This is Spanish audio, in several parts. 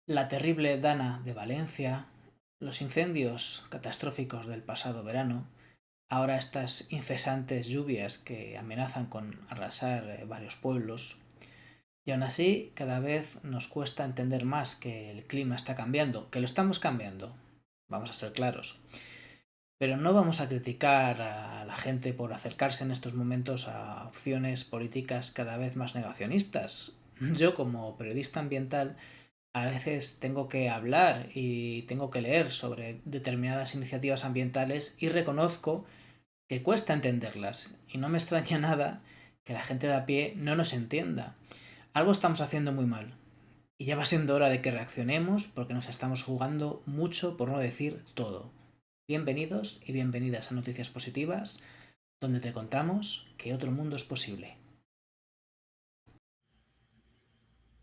La terrible Dana de Valencia, los incendios catastróficos del pasado verano, ahora estas incesantes lluvias que amenazan con arrasar varios pueblos. Y aún así, cada vez nos cuesta entender más que el clima está cambiando, que lo estamos cambiando, vamos a ser claros. Pero no vamos a criticar a la gente por acercarse en estos momentos a opciones políticas cada vez más negacionistas. Yo, como periodista ambiental, a veces tengo que hablar y tengo que leer sobre determinadas iniciativas ambientales y reconozco que cuesta entenderlas. Y no me extraña nada que la gente de a pie no nos entienda. Algo estamos haciendo muy mal. Y ya va siendo hora de que reaccionemos porque nos estamos jugando mucho, por no decir todo. Bienvenidos y bienvenidas a Noticias Positivas, donde te contamos que otro mundo es posible.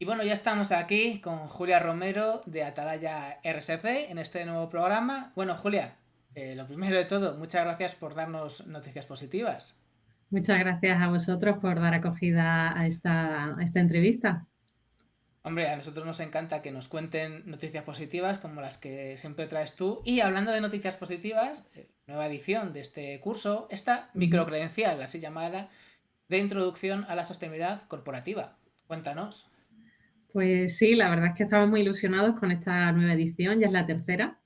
Y bueno, ya estamos aquí con Julia Romero de Atalaya RSC en este nuevo programa. Bueno, Julia, lo primero de todo, muchas gracias por darnos noticias positivas. Muchas gracias a vosotros por dar acogida a esta entrevista. Hombre, a nosotros nos encanta que nos cuenten noticias positivas como las que siempre traes tú. Y hablando de noticias positivas, nueva edición de este curso, esta Ujú. microcredencial, así llamada, de introducción a la sostenibilidad corporativa. Cuéntanos. Pues sí, la verdad es que estamos muy ilusionados con esta nueva edición, ya es la tercera.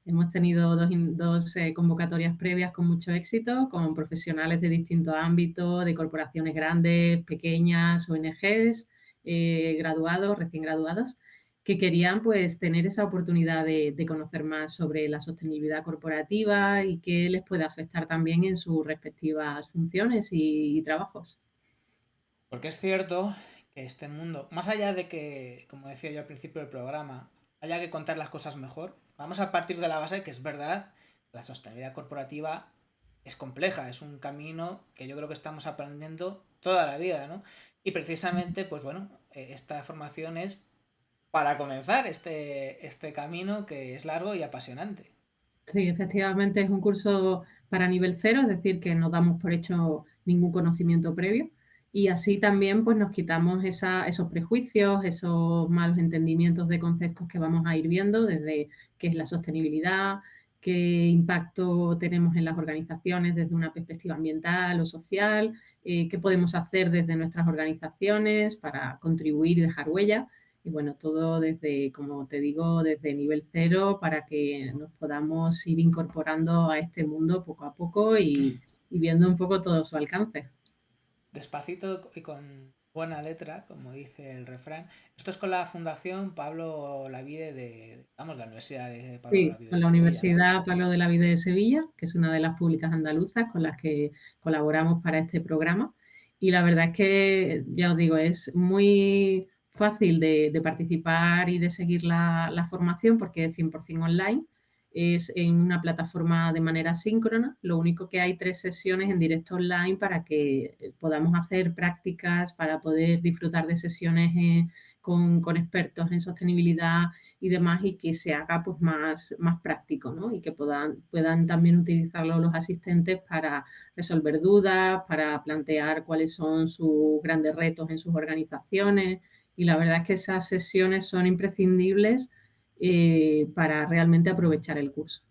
Hemos tenido dos convocatorias previas con mucho éxito, con profesionales de distintos ámbitos, de corporaciones grandes, pequeñas, ONGs, graduados, recién graduados, que querían pues tener esa oportunidad de conocer más sobre la sostenibilidad corporativa y qué les puede afectar también en sus respectivas funciones y trabajos. Porque es cierto que este mundo, más allá de que, como decía yo al principio del programa, haya que contar las cosas mejor, vamos a partir de la base que es verdad, la sostenibilidad corporativa es compleja, es un camino que yo creo que estamos aprendiendo toda la vida, ¿no? Y precisamente, pues bueno, esta formación es para comenzar este camino que es largo y apasionante. Sí, efectivamente es un curso para nivel cero, es decir, que no damos por hecho ningún conocimiento previo y así también pues nos quitamos esos prejuicios, esos malos entendimientos de conceptos que vamos a ir viendo desde qué es la sostenibilidad, qué impacto tenemos en las organizaciones desde una perspectiva ambiental o social, qué podemos hacer desde nuestras organizaciones para contribuir y dejar huella. Y bueno, todo desde, como te digo, desde nivel cero para que nos podamos ir incorporando a este mundo poco a poco y viendo un poco todo su alcance. Despacito y con buena letra, como dice el refrán. Esto es con la Fundación Pablo Lavide vamos, la Universidad de Pablo Sí, Lavide con de la Sevilla, ¿no? Universidad Pablo de la Vida de Sevilla, que es una de las públicas andaluzas con las que colaboramos para este programa. Y la verdad es que, ya os digo, es muy fácil de participar y de seguir la formación porque es 100% online, es en una plataforma de manera síncrona. Lo único que hay 3 sesiones en directo online para que podamos hacer prácticas, para poder disfrutar de sesiones con expertos en sostenibilidad y demás y que se haga pues más práctico, ¿no? Y que puedan también utilizarlo los asistentes para resolver dudas, para plantear cuáles son sus grandes retos en sus organizaciones y la verdad es que esas sesiones son imprescindibles para realmente aprovechar el curso.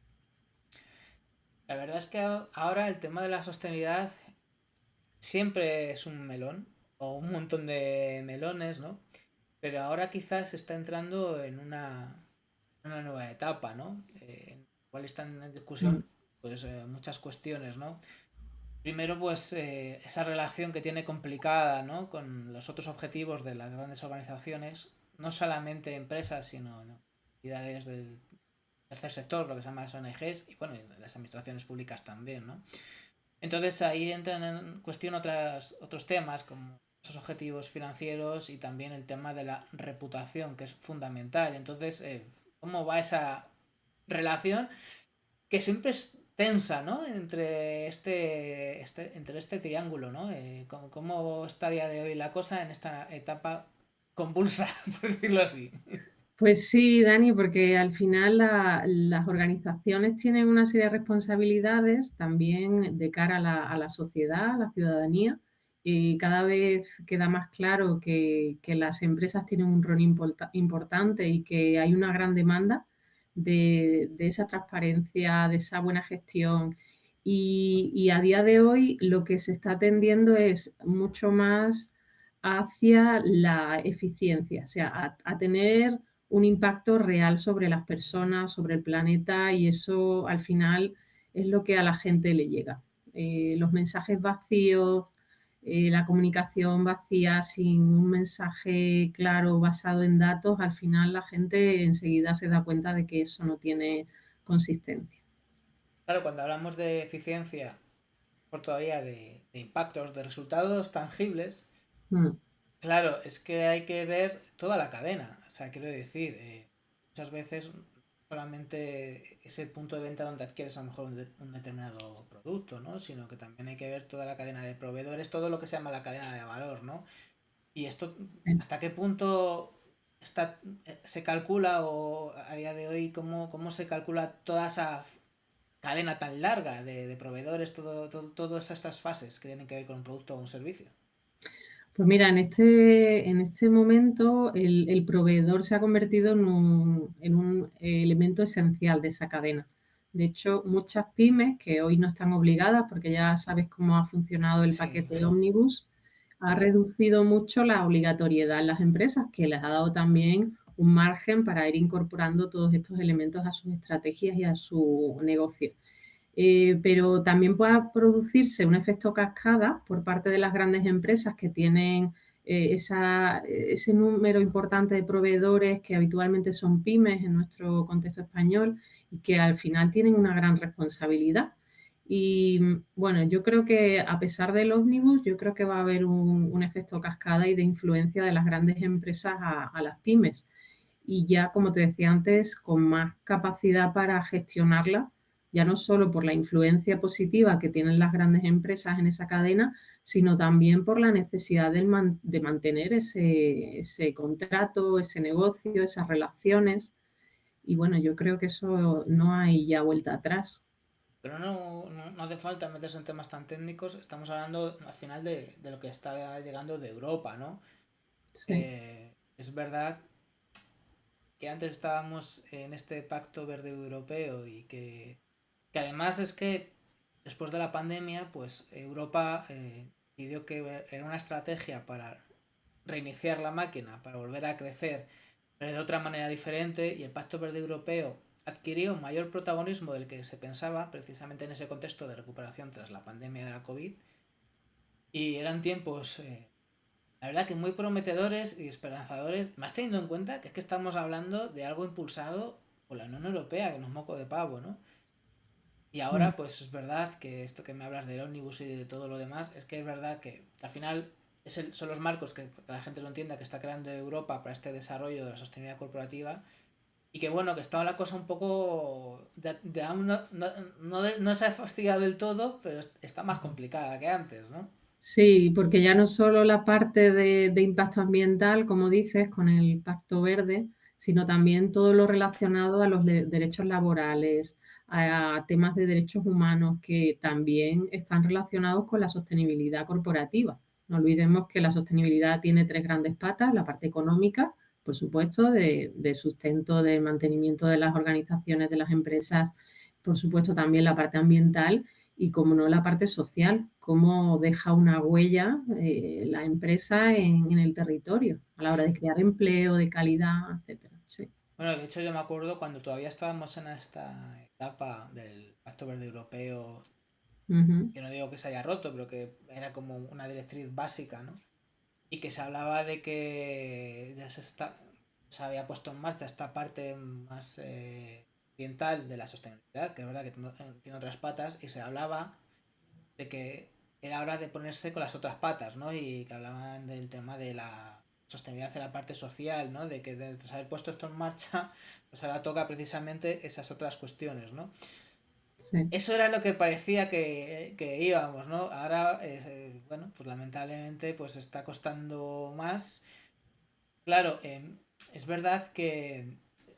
La verdad es que ahora el tema de la sostenibilidad siempre es un melón, o un montón de melones, ¿no? Pero ahora quizás está entrando en una nueva etapa, ¿no? En la cual están en Mm. discusión pues muchas cuestiones, ¿no? Primero, pues esa relación que tiene complicada, ¿no? Con los otros objetivos de las grandes organizaciones, no solamente empresas, sino ¿no? entidades del tercer sector, lo que se llama las ONGs, y bueno, y las administraciones públicas también, ¿no? Entonces ahí entran en cuestión otros temas como esos objetivos financieros y también el tema de la reputación, que es fundamental. Entonces, ¿cómo va esa relación que siempre es tensa, ¿no? Entre este triángulo, ¿no? ¿Cómo está a día de hoy la cosa en esta etapa convulsa, por decirlo así? Pues sí, Dani, porque al final las organizaciones tienen una serie de responsabilidades también de cara a la sociedad, a la ciudadanía, cada vez queda más claro que las empresas tienen un rol importante y que hay una gran demanda de esa transparencia, de esa buena gestión. Y a día de hoy lo que se está tendiendo es mucho más hacia la eficiencia, o sea, a tener un impacto real sobre las personas, sobre el planeta, y eso al final es lo que a la gente le llega. Los mensajes vacíos, la comunicación vacía sin un mensaje claro basado en datos, al final la gente enseguida se da cuenta de que eso no tiene consistencia. Claro, cuando hablamos de eficiencia, por todavía de impactos, de resultados tangibles, Mm, claro, es que hay que ver toda la cadena. O sea, quiero decir, muchas veces solamente es el punto de venta donde adquieres a lo mejor un determinado producto, ¿no? Sino que también hay que ver toda la cadena de proveedores, todo lo que se llama la cadena de valor, ¿no? Y esto, sí. ¿hasta qué punto se calcula o a día de hoy cómo se calcula toda esa cadena tan larga de proveedores, todas estas fases que tienen que ver con un producto o un servicio? Pues mira, en este momento el proveedor se ha convertido en un elemento esencial de esa cadena. De hecho, muchas pymes que hoy no están obligadas, porque ya sabes cómo ha funcionado el Sí. paquete Omnibus, ha reducido mucho la obligatoriedad en las empresas, que les ha dado también un margen para ir incorporando todos estos elementos a sus estrategias y a su negocio. Pero también pueda producirse un efecto cascada por parte de las grandes empresas que tienen ese número importante de proveedores que habitualmente son pymes en nuestro contexto español y que al final tienen una gran responsabilidad. Y bueno, yo creo que a pesar del ómnibus, yo creo que va a haber un efecto cascada y de influencia de las grandes empresas a las pymes. Y ya, como te decía antes, con más capacidad para gestionarla, ya no solo por la influencia positiva que tienen las grandes empresas en esa cadena, sino también por la necesidad de mantener ese contrato, ese negocio, esas relaciones. Y bueno, yo creo que eso no hay ya vuelta atrás. Pero no hace falta meterse en temas tan técnicos. Estamos hablando al final de lo que está llegando de Europa, ¿no? Sí. Es verdad que antes estábamos en este pacto verde europeo y que además es que después de la pandemia, pues Europa pidió que era una estrategia para reiniciar la máquina, para volver a crecer, pero de otra manera diferente, y el Pacto Verde Europeo adquirió un mayor protagonismo del que se pensaba, precisamente en ese contexto de recuperación tras la pandemia de la COVID, y eran tiempos, la verdad que muy prometedores y esperanzadores, más teniendo en cuenta que es que estamos hablando de algo impulsado por la Unión Europea, que no es moco de pavo, ¿no? Y Mm. ahora, pues es verdad que esto que me hablas del ómnibus y de todo lo demás, es que es verdad que al final son los marcos que la gente lo entienda que está creando Europa para este desarrollo de la sostenibilidad corporativa y que bueno, que estaba la cosa un poco. Aún no se ha fastidiado del todo, pero está más complicada que antes, ¿no? Sí, porque ya no solo la parte de impacto ambiental, como dices, con el Pacto Verde, sino también todo lo relacionado a los derechos laborales, a temas de derechos humanos que también están relacionados con la sostenibilidad corporativa. No olvidemos que la sostenibilidad tiene tres grandes patas: la parte económica, por supuesto, de sustento, de mantenimiento de las organizaciones, de las empresas, por supuesto también la parte ambiental y, como no, la parte social, cómo deja una huella la empresa en el territorio a la hora de crear empleo, de calidad, etcétera. Sí. Bueno, de hecho yo me acuerdo cuando todavía estábamos en esta etapa del Pacto Verde Europeo, Ujú. que no digo que se haya roto, pero que era como una directriz básica, ¿no? Y que se hablaba de que se había puesto en marcha esta parte más ambiental de la sostenibilidad, que es verdad que tiene otras patas, y se hablaba de que era hora de ponerse con las otras patas, ¿no? Y que hablaban del tema de la sostenibilidad de la parte social, ¿no? De que tras haber puesto esto en marcha, pues ahora toca precisamente esas otras cuestiones, ¿no? Sí. Eso era lo que parecía que íbamos, ¿no? Ahora, bueno, pues lamentablemente pues está costando más. Claro, es verdad que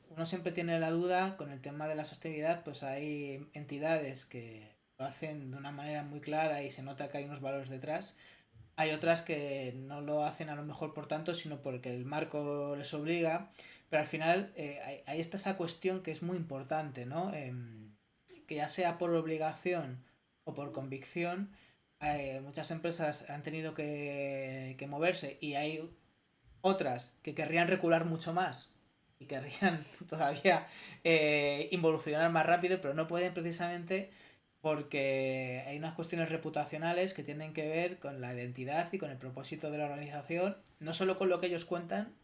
uno siempre tiene la duda con el tema de la sostenibilidad, pues hay entidades que lo hacen de una manera muy clara y se nota que hay unos valores detrás, Hay otras que no lo hacen a lo mejor por tanto, sino porque el marco les obliga. Pero al final hay está esa cuestión que es muy importante, ¿no? Que ya sea por obligación o por convicción, muchas empresas han tenido que moverse y hay otras que querrían recular mucho más y querrían todavía involucionar más rápido, pero no pueden precisamente porque hay unas cuestiones reputacionales que tienen que ver con la identidad y con el propósito de la organización, no solo con lo que ellos cuentan,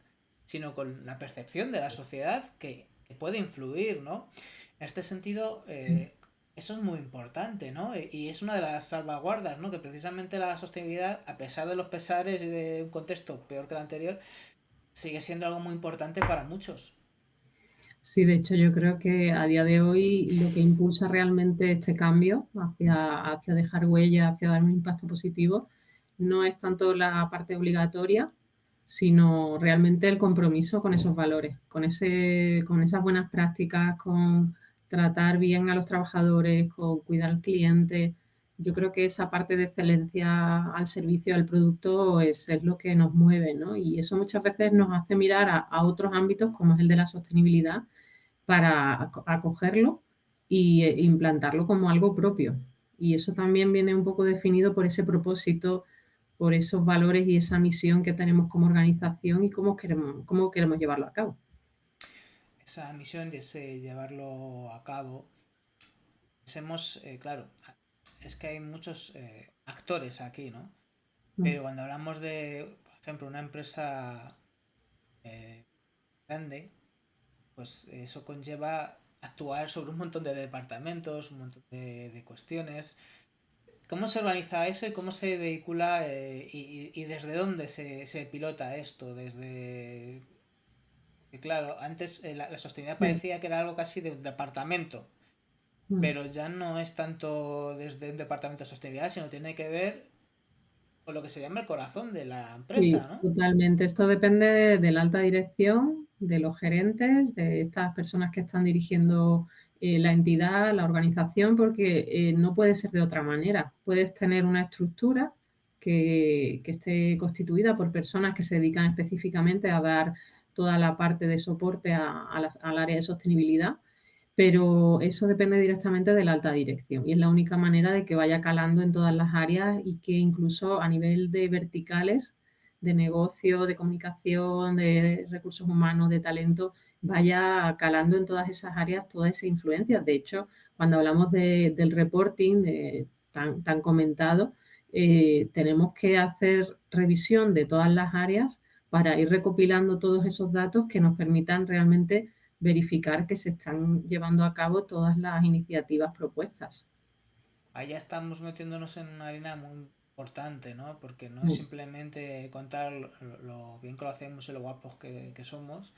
sino con la percepción de la sociedad que puede influir, ¿no? En este sentido, eso es muy importante, ¿no? Y es una de las salvaguardas, ¿no? Que precisamente la sostenibilidad, a pesar de los pesares y de un contexto peor que el anterior, sigue siendo algo muy importante para muchos. Sí, de hecho, yo creo que a día de hoy lo que impulsa realmente este cambio hacia dejar huella, hacia dar un impacto positivo, no es tanto la parte obligatoria, sino realmente el compromiso con esos valores, con esas buenas prácticas, con tratar bien a los trabajadores, con cuidar al cliente. Yo creo que esa parte de excelencia al servicio del producto es lo que nos mueve, ¿no? Y eso muchas veces nos hace mirar a otros ámbitos, como es el de la sostenibilidad, para acogerlo e implantarlo como algo propio. Y eso también viene un poco definido por ese propósito, por esos valores y esa misión que tenemos como organización y cómo queremos llevarlo a cabo. Esa misión de ese llevarlo a cabo, pensemos, claro, es que hay muchos actores aquí, ¿no? Mm, Pero cuando hablamos de, por ejemplo, una empresa eh, grande, pues eso conlleva actuar sobre un montón de departamentos, un montón de cuestiones. ¿Cómo se organiza eso y cómo se vehicula y desde dónde se pilota esto? Desde... que claro, antes la sostenibilidad sí, parecía que era algo casi de un departamento, mm. pero ya no es tanto desde un departamento de sostenibilidad, sino tiene que ver con lo que se llama el corazón de la Sí, empresa, ¿no? totalmente. Esto depende de la alta dirección, de los gerentes, de estas personas que están dirigiendo la entidad, la organización, porque no puede ser de otra manera. Puedes tener una estructura que esté constituida por personas que se dedican específicamente a dar toda la parte de soporte al área de sostenibilidad, pero eso depende directamente de la alta dirección y es la única manera de que vaya calando en todas las áreas y que incluso a nivel de verticales, de negocio, de comunicación, de recursos humanos, de talento, vaya calando en todas esas áreas toda esa influencia. De hecho, cuando hablamos del reporting tan comentado, tenemos que hacer revisión de todas las áreas para ir recopilando todos esos datos que nos permitan realmente verificar que se están llevando a cabo todas las iniciativas propuestas. Allá estamos metiéndonos en una harina muy importante, ¿no? Porque no es Mm, simplemente contar lo bien que lo hacemos y lo guapos que somos,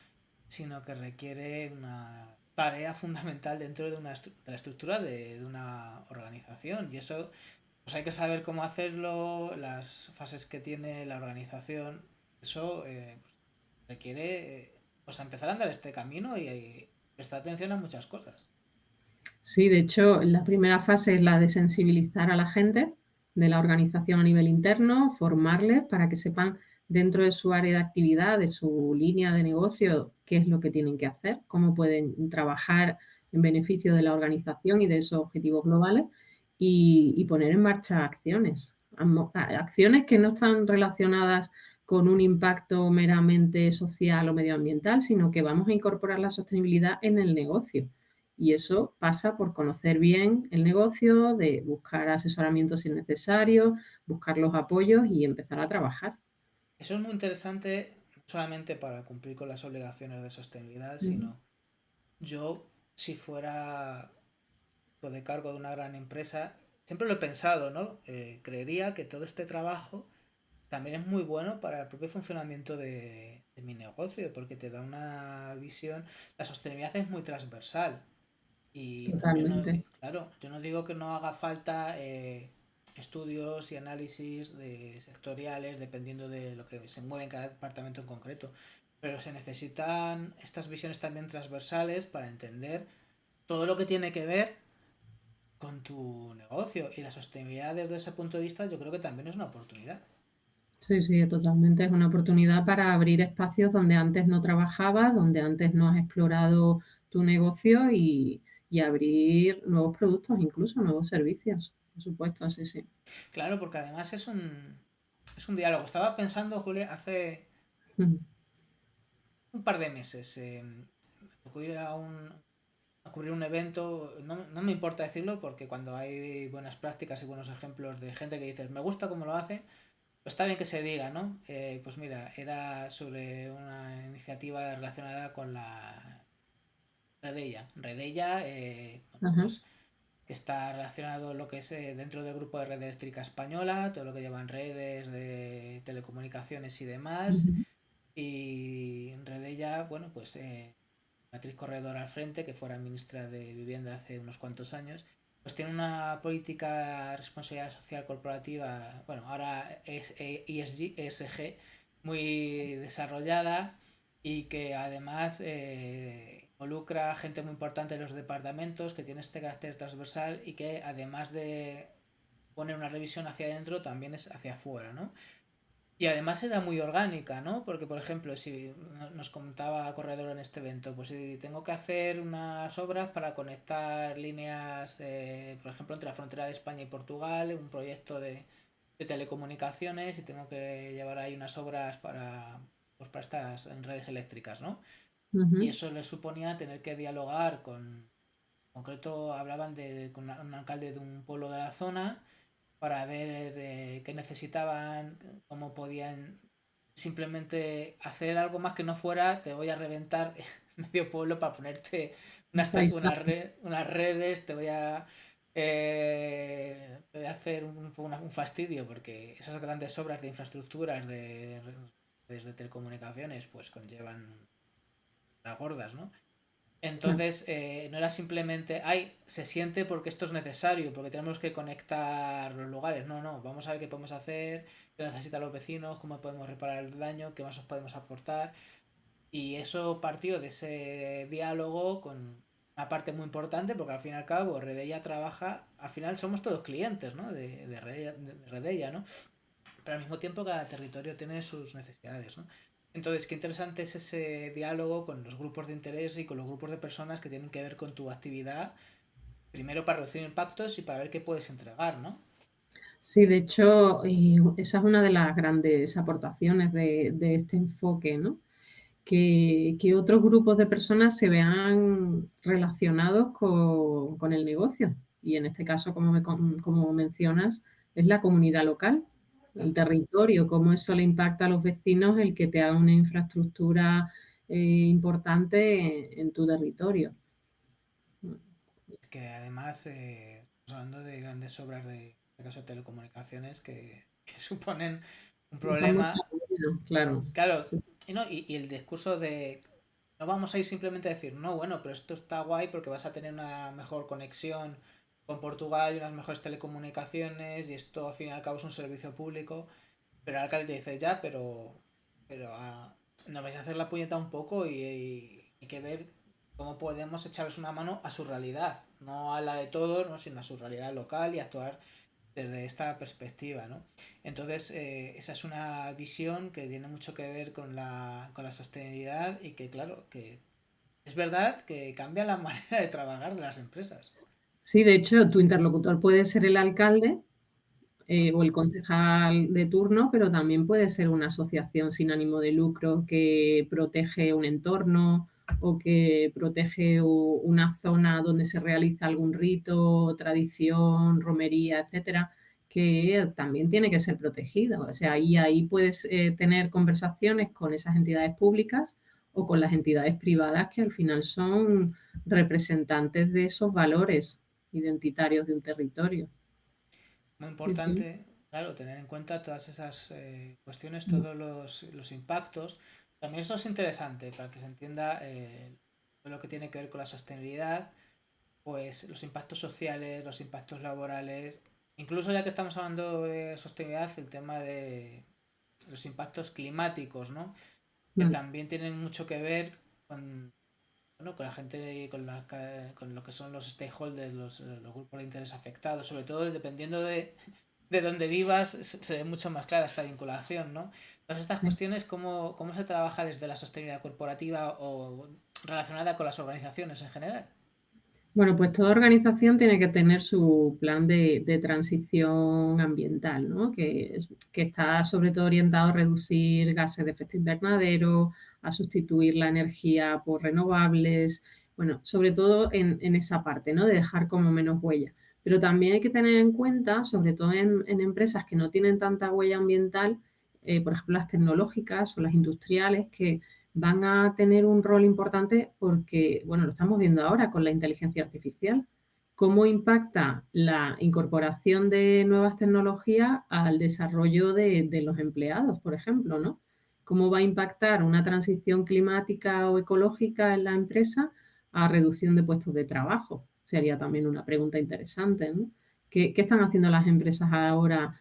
sino que requiere una tarea fundamental dentro de, de la estructura de una organización. Y eso, pues hay que saber cómo hacerlo, las fases que tiene la organización. Eso pues, requiere pues empezar a andar este camino y prestar atención a muchas cosas. Sí, de hecho, la primera fase es la de sensibilizar a la gente de la organización a nivel interno, formarles para que sepan dentro de su área de actividad, de su línea de negocio, qué es lo que tienen que hacer, cómo pueden trabajar en beneficio de la organización y de esos objetivos globales y poner en marcha acciones. Acciones que no están relacionadas con un impacto meramente social o medioambiental, sino que vamos a incorporar la sostenibilidad en el negocio. Y eso pasa por conocer bien el negocio, de buscar asesoramiento si es necesario, buscar los apoyos y empezar a trabajar. Eso es muy interesante, no solamente para cumplir con las obligaciones de sostenibilidad, Mm, sino yo, si fuera de cargo de una gran empresa, siempre lo he pensado, ¿no? Creería que todo este trabajo también es muy bueno para el propio funcionamiento de mi negocio, porque te da una visión. La sostenibilidad es muy transversal. Y yo no, totalmente. claro, yo no digo que no haga falta estudios y análisis de sectoriales dependiendo de lo que se mueve en cada departamento en concreto, pero se necesitan estas visiones también transversales para entender todo lo que tiene que ver con tu negocio y la sostenibilidad desde ese punto de vista yo creo que también es una oportunidad. Sí, sí, totalmente. Es una oportunidad para abrir espacios donde antes no trabajabas, donde antes no has explorado tu negocio y abrir nuevos productos, incluso nuevos servicios. Por supuesto, sí, sí. Claro, porque además es un diálogo. Estaba pensando, Julia, hace Ujú. un par de meses, me tocó ir a cubrir un evento, no me importa decirlo porque cuando hay buenas prácticas y buenos ejemplos de gente que dices, me gusta cómo lo hace, pues está bien que se diga, ¿no? Pues mira, era sobre una iniciativa relacionada con la Redella. Redella, bueno, Ajá. pues que está relacionado lo que es dentro del grupo de red eléctrica española, todo lo que llevan redes de telecomunicaciones y demás. Ujú. Y Redella, bueno, pues Beatriz Corredor al frente, que fuera ministra de Vivienda hace unos cuantos años, pues tiene una política de responsabilidad social corporativa, bueno, ahora es ESG, ESG muy desarrollada y que además involucra gente muy importante en los departamentos, que tiene este carácter transversal y que además de poner una revisión hacia adentro, también es hacia afuera, ¿no? Y además era muy orgánica, ¿no? Porque, por ejemplo, si nos comentaba Corredor en este evento, pues si tengo que hacer unas obras para conectar líneas, por ejemplo, entre la frontera de España y Portugal, un proyecto de telecomunicaciones y tengo que llevar ahí unas obras para, pues para estas redes eléctricas, ¿no? Y Ujú. eso le suponía tener que dialogar con, en concreto hablaban con un alcalde de un pueblo de la zona para ver qué necesitaban, cómo podían simplemente hacer algo más que no fuera, te voy a reventar medio pueblo para ponerte Un paisaje. unas redes, te voy a hacer un fastidio, porque esas grandes obras de infraestructuras de redes de telecomunicaciones pues conllevan las gordas, ¿no? Sí. Entonces, no era simplemente, ay, se siente porque esto es necesario, porque tenemos que conectar los lugares. No, no, vamos a ver qué podemos hacer, qué necesitan los vecinos, cómo podemos reparar el daño, qué más os podemos aportar. Y eso partió de ese diálogo con una parte muy importante, porque al fin y al cabo Redella trabaja, al final somos todos clientes, ¿no? De Redella, ¿no? Pero al mismo tiempo cada territorio tiene sus necesidades, ¿no? Entonces, qué interesante es ese diálogo con los grupos de interés y con los grupos de personas que tienen que ver con tu actividad, primero para reducir impactos y para ver qué puedes entregar, ¿no? Sí, de hecho, esa es una de las grandes aportaciones de este enfoque, ¿no? Que otros grupos de personas se vean relacionados con el negocio. Y en este caso, como mencionas, es la comunidad local, el Exacto. territorio, cómo eso le impacta a los vecinos el que te haga una infraestructura importante en tu territorio. Que además estamos hablando de grandes obras de, en este caso, telecomunicaciones que suponen un Dejan mucha problema. huella, claro. Claro, Sí, sí. y el discurso de no vamos a ir simplemente a decir, no, bueno, pero esto está guay porque vas a tener una mejor conexión con Portugal y unas mejores telecomunicaciones y esto al fin y al cabo es un servicio público. Pero el alcalde dice, ya, pero nos vais a hacer la puñeta un poco y hay que ver cómo podemos echarles una mano a su realidad, no a la de todos, ¿no? Sino a su realidad local y actuar desde esta perspectiva, ¿no? Entonces, esa es una visión que tiene mucho que ver con la sostenibilidad y que, claro, que es verdad que cambia la manera de trabajar de las empresas. Sí, de hecho, tu interlocutor puede ser el alcalde ¿Mm? o el concejal de turno, pero también puede ser una asociación sin ánimo de lucro que protege un entorno o que protege una zona donde se realiza algún rito, tradición, romería, etcétera, que también tiene que ser protegido. O sea, ahí puedes tener conversaciones con esas entidades públicas o con las entidades privadas que al final son representantes de esos valores identitarios de un territorio. Muy Sí, sí. importante, claro, tener en cuenta todas esas cuestiones, todos los impactos. También eso es interesante para que se entienda todo lo que tiene que ver con la sostenibilidad, pues los impactos sociales, los impactos laborales, incluso ya que estamos hablando de sostenibilidad, el tema de los impactos climáticos, ¿no? Que Mm. también tienen mucho que ver con, bueno, con la gente, con lo que son los stakeholders, los grupos de interés afectados, sobre todo dependiendo de de donde vivas se ve mucho más clara esta vinculación, ¿no? Todas estas Sí. cuestiones, ¿cómo se trabaja desde la sostenibilidad corporativa o relacionada con las organizaciones en general? Bueno, pues toda organización tiene que tener su plan de transición ambiental, ¿no? Que está sobre todo orientado a reducir gases de efecto invernadero, a sustituir la energía por renovables, bueno, sobre todo en esa parte, ¿no? De dejar como menos huella. Pero también hay que tener en cuenta, sobre todo en empresas que no tienen tanta huella ambiental, por ejemplo, las tecnológicas o las industriales, que van a tener un rol importante porque, bueno, lo estamos viendo ahora con la inteligencia artificial. ¿Cómo impacta la incorporación de nuevas tecnologías al desarrollo de los empleados, por ejemplo, ¿no? ¿Cómo va a impactar una transición climática o ecológica en la empresa a reducción de puestos de trabajo? Sería también una pregunta interesante, ¿no? ¿Qué están haciendo las empresas ahora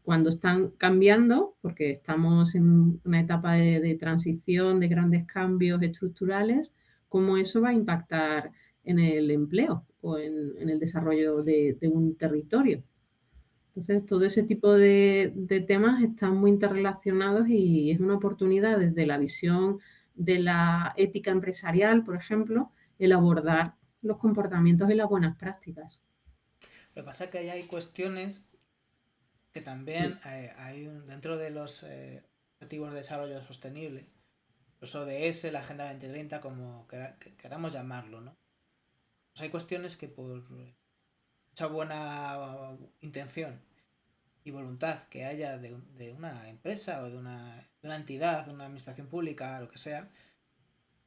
cuando están cambiando, porque estamos en una etapa de transición, de grandes cambios estructurales, cómo eso va a impactar en el empleo o en el desarrollo de un territorio? Entonces, todo ese tipo de temas están muy interrelacionados y es una oportunidad desde la visión de la ética empresarial, por ejemplo, el abordar los comportamientos y las buenas prácticas. Lo que pasa es que ahí hay cuestiones que también dentro de los Objetivos de Desarrollo Sostenible, los ODS, la Agenda 2030, como queramos llamarlo, ¿no? Pues hay cuestiones que por mucha buena intención y voluntad que haya de una empresa o de una entidad, de una administración pública, lo que sea,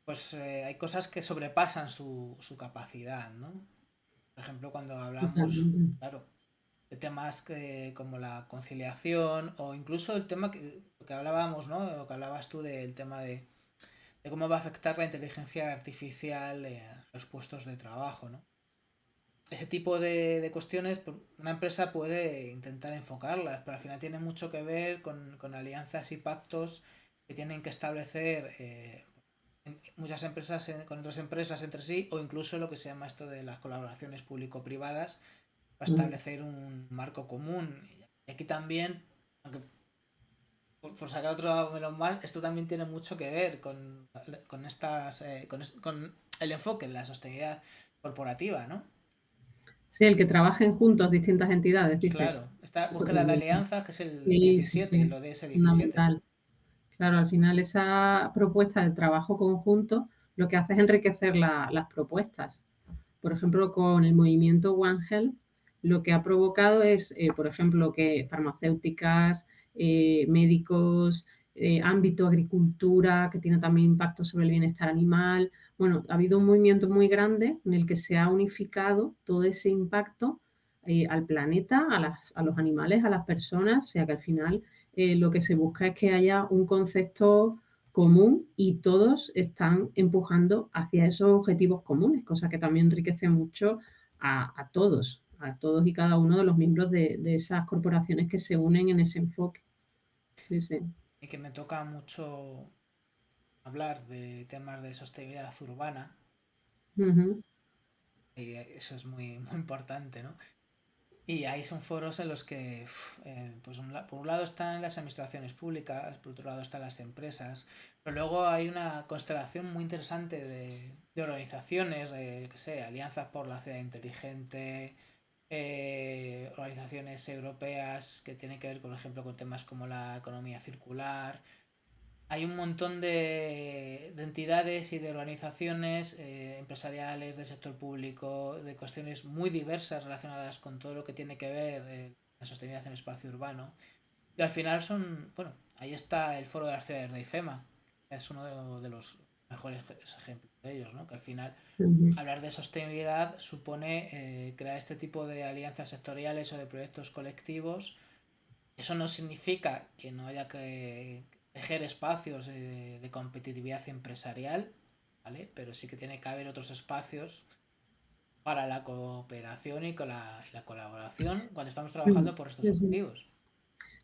pues hay cosas que sobrepasan su capacidad, ¿no? Por ejemplo, cuando hablamos, Totalmente. claro, de temas como la conciliación o incluso el tema que hablábamos, ¿no? Lo que hablabas tú del tema de cómo va a afectar la inteligencia artificial a los puestos de trabajo, ¿no? Ese tipo de cuestiones, pues, una empresa puede intentar enfocarlas, pero al final tiene mucho que ver con alianzas y pactos que tienen que establecer muchas empresas con otras empresas entre sí, o incluso lo que se llama esto de las colaboraciones público-privadas, para Mm. establecer un marco común. Y aquí también, aunque por sacar otro melón más, esto también tiene mucho que ver con estas con el enfoque de la sostenibilidad corporativa, ¿no? Sí, el que trabajen juntos distintas entidades, dices. Claro, esta búsqueda de Totalmente. alianzas, que es el Sí, sí, 17, el sí, ODS 17. fundamental. Claro, al final esa propuesta de trabajo conjunto lo que hace es enriquecer las propuestas. Por ejemplo, con el movimiento One Health, lo que ha provocado es, por ejemplo, que farmacéuticas, médicos, ámbito agricultura, que tiene también impacto sobre el bienestar animal. Bueno, ha habido un movimiento muy grande en el que se ha unificado todo ese impacto al planeta, a los animales, a las personas, o sea que al final lo que se busca es que haya un concepto común y todos están empujando hacia esos objetivos comunes, cosa que también enriquece mucho a todos y cada uno de los miembros de esas corporaciones que se unen en ese enfoque. Sí, sí. Y que me toca mucho hablar de temas de sostenibilidad urbana, Ujú, y eso es muy, muy importante, ¿no? Y ahí son foros en los que, pues por un lado están las administraciones públicas, por otro lado están las empresas, pero luego hay una constelación muy interesante de organizaciones, qué sé, alianzas por la ciudad inteligente, organizaciones europeas que tienen que ver, por ejemplo, con temas como la economía circular. Hay un montón de entidades y de organizaciones empresariales del sector público, de cuestiones muy diversas relacionadas con todo lo que tiene que ver la sostenibilidad en el espacio urbano. Y al final bueno, ahí está el Foro de las Ciudades de IFEMA, que es uno de los mejores ejemplos de ellos, ¿no? Que al final ujú. hablar de sostenibilidad supone crear este tipo de alianzas sectoriales o de proyectos colectivos. Eso no significa que no haya que tejer espacios de competitividad empresarial, ¿vale? Pero sí que tiene que haber otros espacios para la cooperación y la colaboración cuando estamos Mm, trabajando por estos sí, sí. objetivos.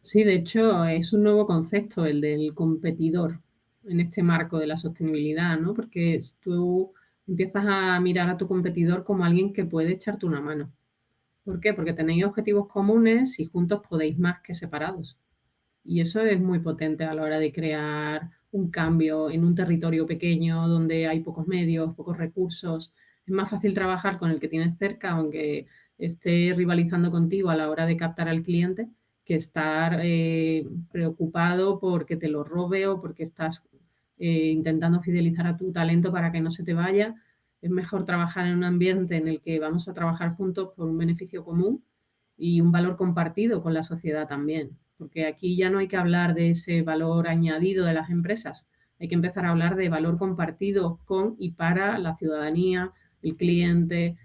Sí, de hecho, es un nuevo concepto el del competidor en este marco de la sostenibilidad, ¿no? Porque tú empiezas a mirar a tu competidor como alguien que puede echarte una mano. ¿Por qué? Porque tenéis objetivos comunes y juntos podéis más que separados. Y eso es muy potente a la hora de crear un cambio en un territorio pequeño donde hay pocos medios, pocos recursos. Es más fácil trabajar con el que tienes cerca, aunque esté rivalizando contigo a la hora de captar al cliente, que estar preocupado porque te lo robe o porque estás intentando fidelizar a tu talento para que no se te vaya. Es mejor trabajar en un ambiente en el que vamos a trabajar juntos por un beneficio común y un valor compartido con la sociedad también, porque aquí ya no hay que hablar de ese valor añadido de las empresas, hay que empezar a hablar de valor compartido con y para la ciudadanía, el cliente,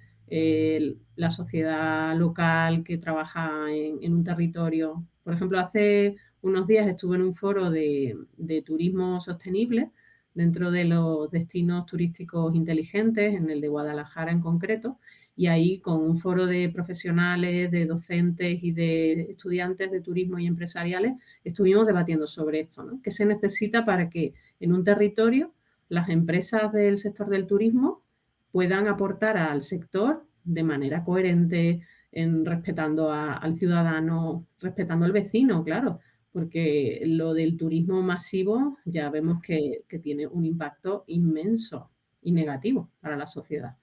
la sociedad local que trabaja en un territorio. Por ejemplo, hace unos días estuve en un foro de turismo sostenible dentro de los destinos turísticos inteligentes, en el de Guadalajara en concreto, y ahí con un foro de profesionales, de docentes y de estudiantes de turismo y empresariales, estuvimos debatiendo sobre esto, ¿no? ¿Qué se necesita para que en un territorio las empresas del sector del turismo puedan aportar al sector de manera coherente, respetando al ciudadano, respetando al vecino, claro, porque lo del turismo masivo ya vemos que tiene un impacto inmenso y negativo para la sociedad.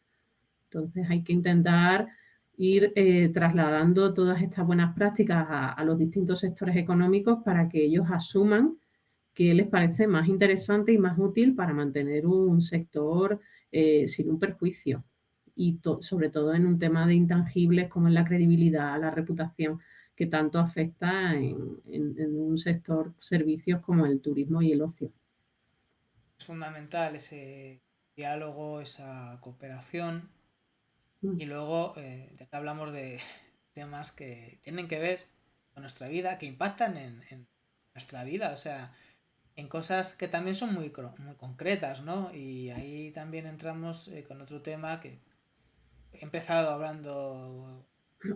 Entonces hay que intentar ir trasladando todas estas buenas prácticas a los distintos sectores económicos para que ellos asuman qué les parece más interesante y más útil para mantener un sector sin un perjuicio. Y sobre todo en un tema de intangibles como es la credibilidad, la reputación, que tanto afecta en un sector servicios como el turismo y el ocio. Es fundamental ese diálogo, esa cooperación. Mm. Y luego, ya que hablamos de temas que tienen que ver con nuestra vida, que impactan en nuestra vida, o sea, en cosas que también son muy concretas, ¿no? Y ahí también entramos con otro tema que he empezado hablando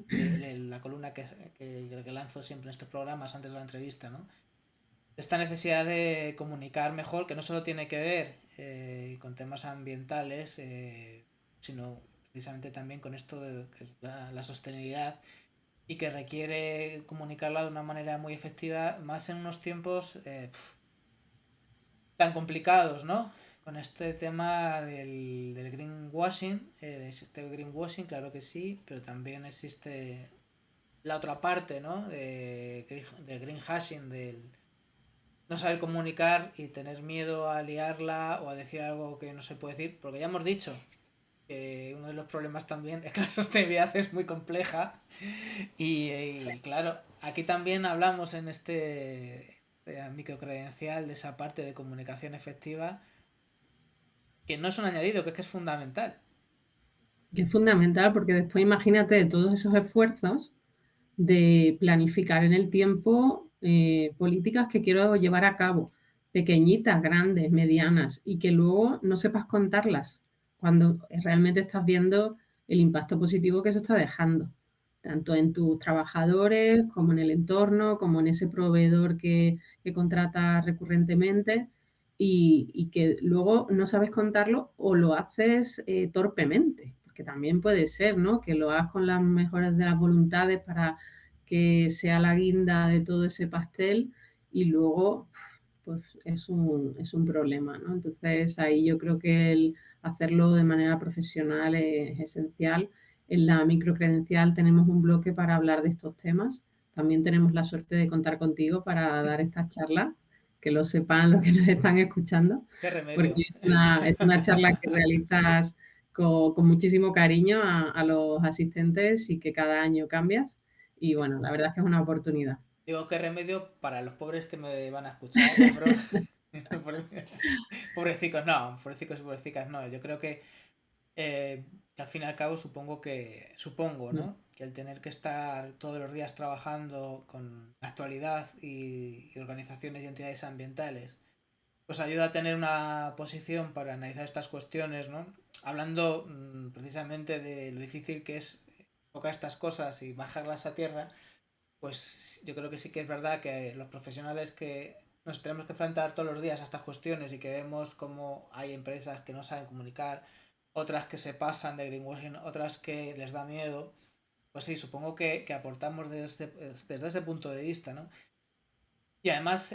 de la columna que lanzo siempre en estos programas antes de la entrevista, ¿no? Esta necesidad de comunicar mejor, que no solo tiene que ver con temas ambientales, sino precisamente también con esto de que es la sostenibilidad y que requiere comunicarla de una manera muy efectiva, más en unos tiempos tan complicados, ¿no? Con este tema del greenwashing, existe el greenwashing, claro que sí, pero también existe la otra parte, ¿no? De greenhashing, del no saber comunicar y tener miedo a liarla o a decir algo que no se puede decir, porque ya hemos dicho que uno de los problemas también es que la sostenibilidad es muy compleja y claro, aquí también hablamos en este microcredencial de esa parte de comunicación efectiva que no es un añadido, que es fundamental. Que es fundamental porque después imagínate todos esos esfuerzos de planificar en el tiempo políticas que quiero llevar a cabo, pequeñitas, grandes, medianas, y que luego no sepas contarlas cuando realmente estás viendo el impacto positivo que eso está dejando, tanto en tus trabajadores como en el entorno, como en ese proveedor que contratas recurrentemente y que luego no sabes contarlo o lo haces torpemente, porque también puede ser, ¿no? Que lo hagas con las mejores de las voluntades para que sea la guinda de todo ese pastel y luego pues es un problema, ¿no? Entonces ahí yo creo que el hacerlo de manera profesional es esencial. En la microcredencial tenemos un bloque para hablar de estos temas. También tenemos la suerte de contar contigo para dar estas charlas, que lo sepan los que nos están escuchando, ¿Qué porque remedio? es una charla que realizas con muchísimo cariño a los asistentes y que cada año cambias. Y bueno, la verdad es que es una oportunidad. Digo, ¿qué remedio para los pobres que me van a escuchar? No, bro. Pobrecicos, no, pobrecicos y pobrecicas no. Yo creo que al fin y al cabo supongo, ¿no? Que el tener que estar todos los días trabajando con la actualidad y organizaciones y entidades ambientales, pues ayuda a tener una posición para analizar estas cuestiones, ¿no? Hablando precisamente de lo difícil que es tocar estas cosas y bajarlas a tierra, pues yo creo que sí que es verdad que los profesionales que nos tenemos que enfrentar todos los días a estas cuestiones y que vemos cómo hay empresas que no saben comunicar, otras que se pasan de greenwashing, otras que les da miedo, Pues sí, supongo que aportamos desde ese punto de vista, ¿no? Y además,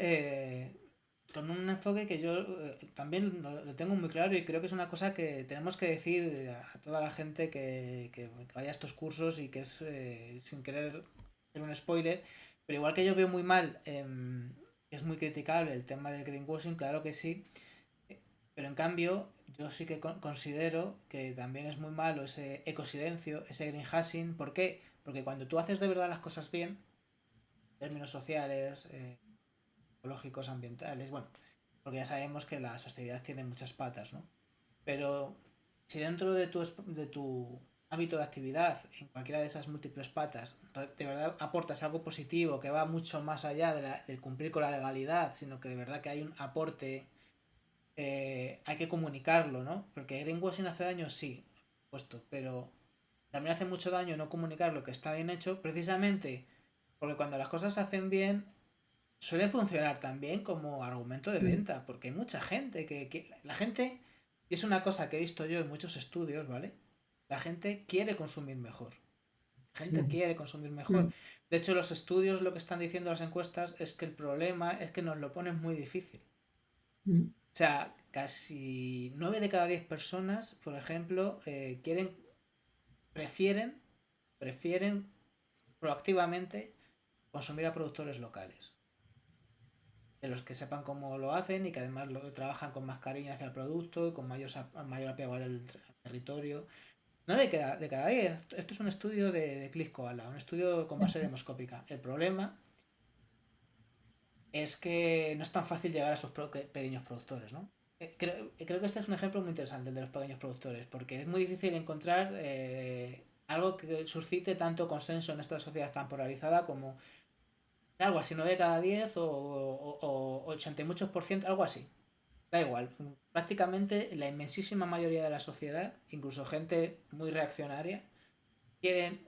con un enfoque que yo también lo tengo muy claro y creo que es una cosa que tenemos que decir a toda la gente que vaya a estos cursos y que es, sin querer hacer un spoiler, pero igual que yo veo muy mal, es muy criticable el tema del greenwashing, claro que sí, pero en cambio yo sí que considero que también es muy malo ese ecosilencio, ese greenwashing. ¿Por qué? Porque cuando tú haces de verdad las cosas bien, en términos sociales, ecológicos, ambientales, bueno, porque ya sabemos que la sostenibilidad tiene muchas patas, ¿no? Pero si dentro de tu ámbito de actividad, en cualquiera de esas múltiples patas, de verdad aportas algo positivo que va mucho más allá del cumplir con la legalidad, sino que de verdad que hay un aporte, hay que comunicarlo, ¿no? Porque greenwashing hace daño, sí, por supuesto, pero también hace mucho daño no comunicar lo que está bien hecho, precisamente porque cuando las cosas se hacen bien, suele funcionar también como argumento de Mm, venta, porque hay mucha gente la gente, y es una cosa que he visto yo en muchos estudios, ¿vale? La gente quiere consumir mejor. La gente claro. quiere consumir mejor. Mm, De hecho, los estudios lo que están diciendo las encuestas es que el problema es que nos lo ponen muy difícil. mm, O sea, casi 9 de cada 10 personas, por ejemplo, prefieren, prefieren proactivamente consumir a productores locales. De los que sepan cómo lo hacen y que además trabajan con más cariño hacia el producto y con mayor apego al territorio. 9 de cada 10. Esto es un estudio de Click Koala, un estudio con base demoscópica. El problema es que no es tan fácil llegar a esos pequeños productores, ¿no? Creo que este es un ejemplo muy interesante, el de los pequeños productores, porque es muy difícil encontrar algo que suscite tanto consenso en esta sociedad tan polarizada como algo así, 9 de cada 10 o 80 y muchos por ciento, algo así. Da igual, prácticamente la inmensísima mayoría de la sociedad, incluso gente muy reaccionaria, quieren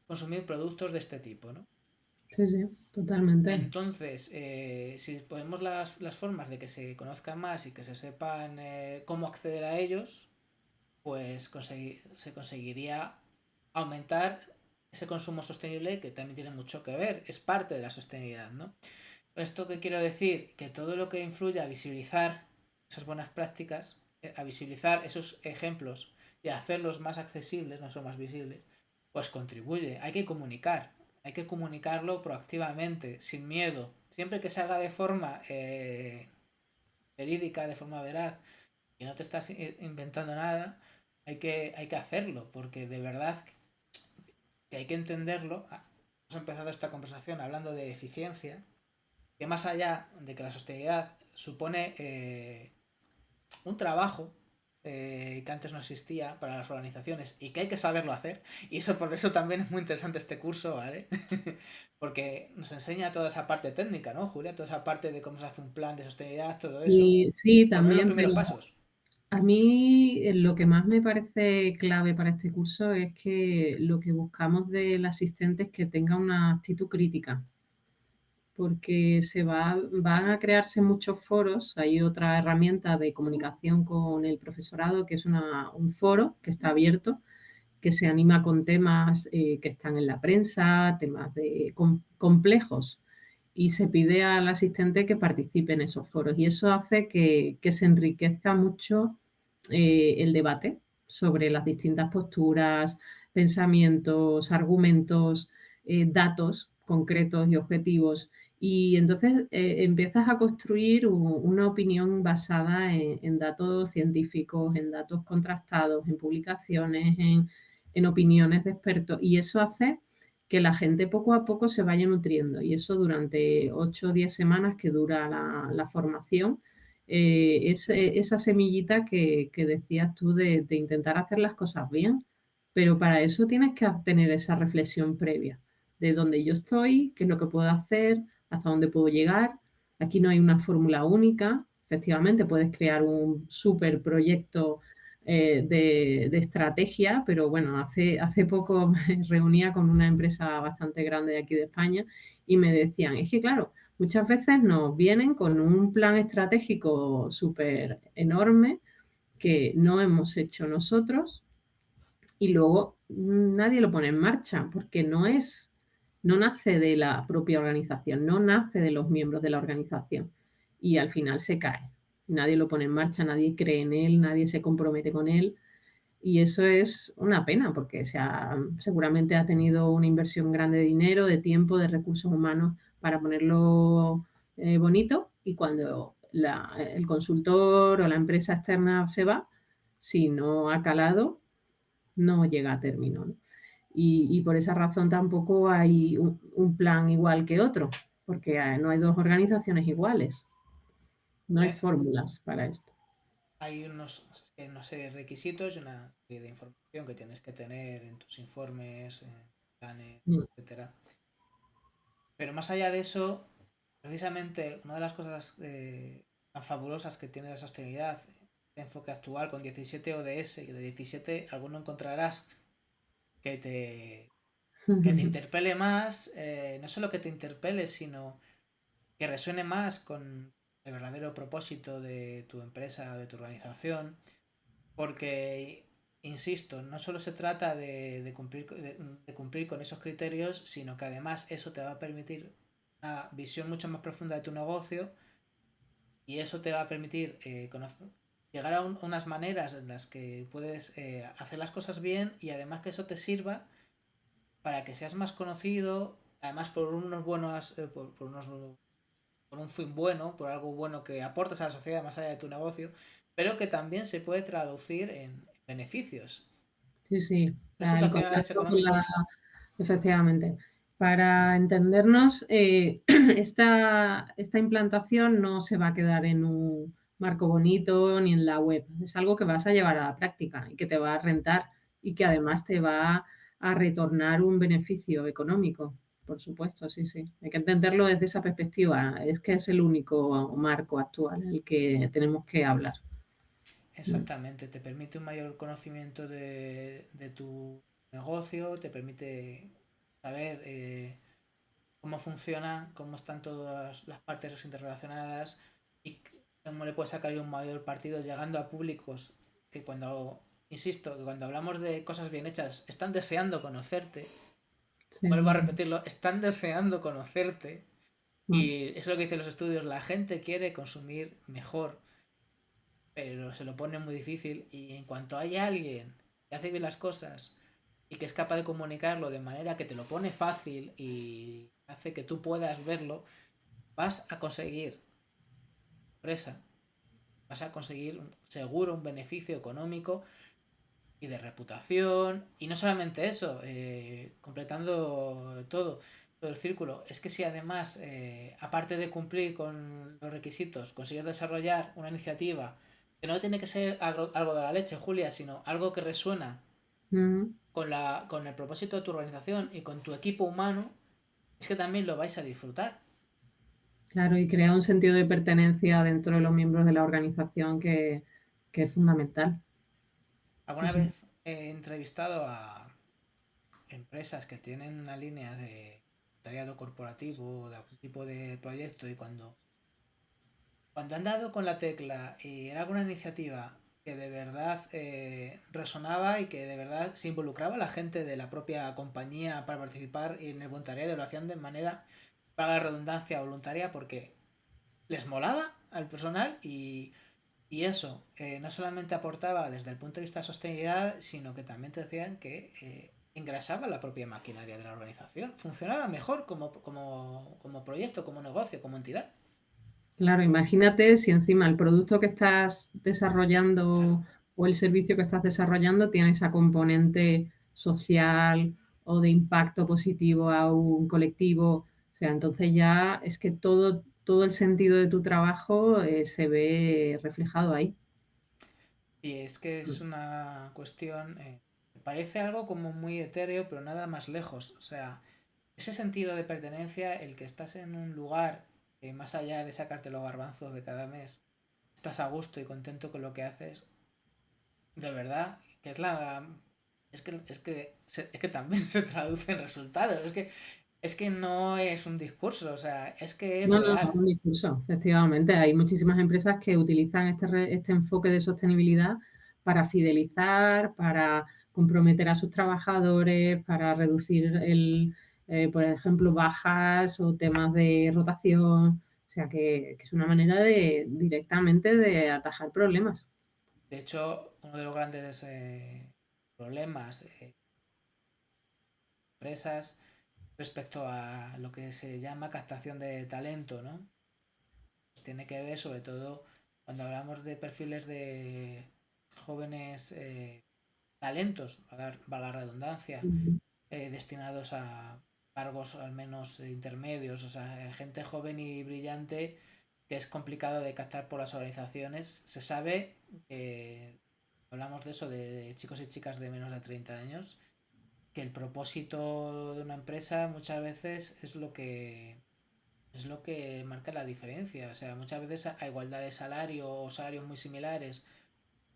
consumir productos de este tipo, ¿no? sí, sí, totalmente. Entonces, si ponemos las formas de que se conozcan más y que se sepan cómo acceder a ellos, pues se conseguiría aumentar ese consumo sostenible que también tiene mucho que ver, es parte de la sostenibilidad, ¿no? ¿Esto qué quiero decir? Que todo lo que influye a visibilizar esas buenas prácticas, a visibilizar esos ejemplos y a hacerlos más accesibles, no son más visibles, pues contribuye. Hay que comunicarlo proactivamente, sin miedo, siempre que se haga de forma verídica, de forma veraz, y no te estás inventando nada, hay que hacerlo, porque de verdad que hay que entenderlo. Hemos empezado esta conversación hablando de eficiencia, que más allá de que la sostenibilidad supone un trabajo que antes no existía para las organizaciones y que hay que saberlo hacer, y eso por eso también es muy interesante este curso, ¿vale? Porque nos enseña toda esa parte técnica, ¿no, Julia? Toda esa parte de cómo se hace un plan de sostenibilidad, todo eso. Y sí, Por lo menos los también, primeros pero pasos. a mí lo que más me parece clave para este curso es que lo que buscamos del asistente es que tenga una actitud crítica, porque van a crearse muchos foros. Hay otra herramienta de comunicación con el profesorado que es un foro que está abierto, que se anima con temas que están en la prensa, temas complejos, y se pide al asistente que participe en esos foros. Y eso hace que se enriquezca mucho el debate sobre las distintas posturas, pensamientos, argumentos, datos concretos y objetivos. Y entonces empiezas a construir una opinión basada en datos científicos, en datos contrastados, en publicaciones, en opiniones de expertos. Y eso hace que la gente poco a poco se vaya nutriendo. Y eso durante 8 o 10 semanas que dura la formación, es esa semillita que decías tú de intentar hacer las cosas bien, pero para eso tienes que tener esa reflexión previa de dónde yo estoy, qué es lo que puedo hacer, hasta dónde puedo llegar. Aquí no hay una fórmula única. Efectivamente, puedes crear un super proyecto de estrategia, pero bueno, hace poco me reunía con una empresa bastante grande de aquí de España y me decían, es que claro, muchas veces nos vienen con un plan estratégico súper enorme que no hemos hecho nosotros y luego nadie lo pone en marcha, porque no nace de la propia organización, no nace de los miembros de la organización y al final se cae. Nadie lo pone en marcha, nadie cree en él, nadie se compromete con él y eso es una pena porque seguramente ha tenido una inversión grande de dinero, de tiempo, de recursos humanos para ponerlo bonito y cuando el consultor o la empresa externa se va, si no ha calado, no llega a término, ¿no? Y por esa razón tampoco hay un plan igual que otro, porque no hay dos organizaciones iguales, no hay ¿Eh? fórmulas para esto. Hay una serie de requisitos y una serie de información que tienes que tener en tus informes, en planes, Mm, etcétera. Pero más allá de eso, precisamente una de las cosas tan fabulosas que tiene la sostenibilidad, de enfoque actual con 17 ODS, y de 17 alguno encontrarás que te interpele más, no solo que te interpele, sino que resuene más con el verdadero propósito de tu empresa o de tu organización, porque, insisto, no solo se trata de cumplir con esos criterios, sino que además eso te va a permitir una visión mucho más profunda de tu negocio y eso te va a permitir llegar a unas maneras en las que puedes hacer las cosas bien y además que eso te sirva para que seas más conocido, además por unos buenos, por un fin bueno, por algo bueno que aportas a la sociedad más allá de tu negocio, pero que también se puede traducir en beneficios sí, sí, el reputacionales, contacto con la económicos. efectivamente. Para entendernos, esta implantación no se va a quedar en un marco bonito ni en la web. Es algo que vas a llevar a la práctica y que te va a rentar y que además te va a retornar un beneficio económico, por supuesto, sí, sí. Hay que entenderlo desde esa perspectiva. Es que es el único marco actual el que tenemos que hablar. Mm, Exactamente, te permite un mayor conocimiento de tu negocio, te permite saber cómo funciona, cómo están todas las partes interrelacionadas y cómo le puedes sacar yo un mayor partido llegando a públicos que cuando, insisto, que cuando hablamos de cosas bien hechas, están deseando conocerte. sí, Vuelvo sí, a sí. repetirlo, están deseando conocerte. Mm, Y eso es lo que dicen los estudios, la gente quiere consumir mejor, pero se lo pone muy difícil. Y en cuanto hay alguien que hace bien las cosas y que es capaz de comunicarlo de manera que te lo pone fácil y hace que tú puedas verlo, vas a conseguir presa, vas a conseguir seguro un beneficio económico y de reputación. Y no solamente eso, completando todo el círculo, es que si además, aparte de cumplir con los requisitos, consigues desarrollar una iniciativa que no tiene que ser algo de la leche, Julia, sino algo que resuena mm. con el propósito de tu organización y con tu equipo humano, es que también lo vais a disfrutar. Claro, y crea un sentido de pertenencia dentro de los miembros de la organización que es fundamental. Sí, Alguna sí. vez he entrevistado a empresas que tienen una línea de voluntariado corporativo o de algún tipo de proyecto y cuando han dado con la tecla y era alguna iniciativa que de verdad resonaba y que de verdad se involucraba a la gente de la propia compañía para participar en el voluntariado, lo hacían de manera, para la redundancia, voluntaria porque les molaba al personal y eso no solamente aportaba desde el punto de vista de sostenibilidad, sino que también te decían que engrasaba la propia maquinaria de la organización. Funcionaba mejor como proyecto, como negocio, como entidad. Claro, imagínate si encima el producto que estás Claro. desarrollando o el servicio que estás desarrollando tiene esa componente social o de impacto positivo a un colectivo. O sea, entonces ya es que todo el sentido de tu trabajo se ve reflejado ahí. Y es que es Mm, una cuestión, parece algo como muy etéreo, pero nada más lejos. O sea, ese sentido de pertenencia, el que estás en un lugar que más allá de sacarte los garbanzos de cada mes, estás a gusto y contento con lo que haces, de verdad, que es la... Es que también se traduce en resultados. Es que no es un discurso, o sea, es que es no, no, no es real. un discurso, efectivamente. Hay muchísimas empresas que utilizan este enfoque de sostenibilidad para fidelizar, para comprometer a sus trabajadores, para reducir por ejemplo, bajas o temas de rotación. O sea, que es una manera directamente de atajar problemas. De hecho, uno de los grandes problemas empresas respecto a lo que se llama captación de talento, ¿no? Pues tiene que ver sobre todo cuando hablamos de perfiles de jóvenes talentos, valga la redundancia, Ujú. destinados a cargos al menos intermedios, o sea, gente joven y brillante que es complicado de captar por las organizaciones. Se sabe que hablamos de eso, de chicos y chicas de menos de 30 años, que el propósito de una empresa muchas veces es lo que marca la diferencia. O sea, muchas veces a igualdad de salario o salarios muy similares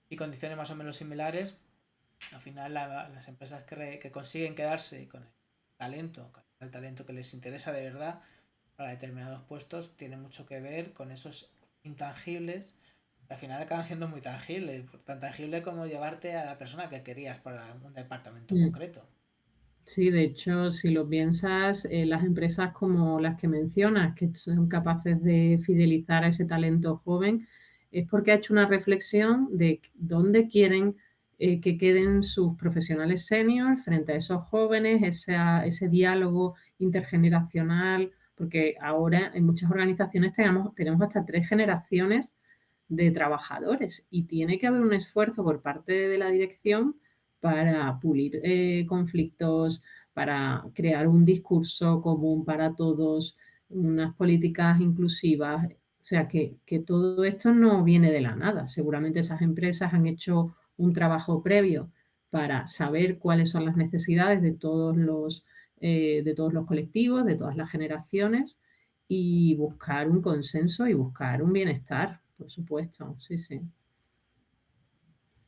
y condiciones más o menos similares, al final las empresas que consiguen quedarse con el talento que les interesa de verdad para determinados puestos, tiene mucho que ver con esos intangibles que al final acaban siendo muy tangibles, tan tangible como llevarte a la persona que querías para un departamento Mm. concreto. Sí, de hecho, si lo piensas, las empresas como las que mencionas, que son capaces de fidelizar a ese talento joven, es porque ha hecho una reflexión de dónde quieren que queden sus profesionales senior frente a esos jóvenes, ese diálogo intergeneracional, porque ahora en muchas organizaciones tenemos hasta 3 generaciones de trabajadores y tiene que haber un esfuerzo por parte de la dirección para pulir conflictos, para crear un discurso común para todos, unas políticas inclusivas. O sea, que todo esto no viene de la nada. Seguramente esas empresas han hecho un trabajo previo para saber cuáles son las necesidades de todos los colectivos, de todas las generaciones y buscar un consenso y buscar un bienestar, por supuesto. Sí, sí.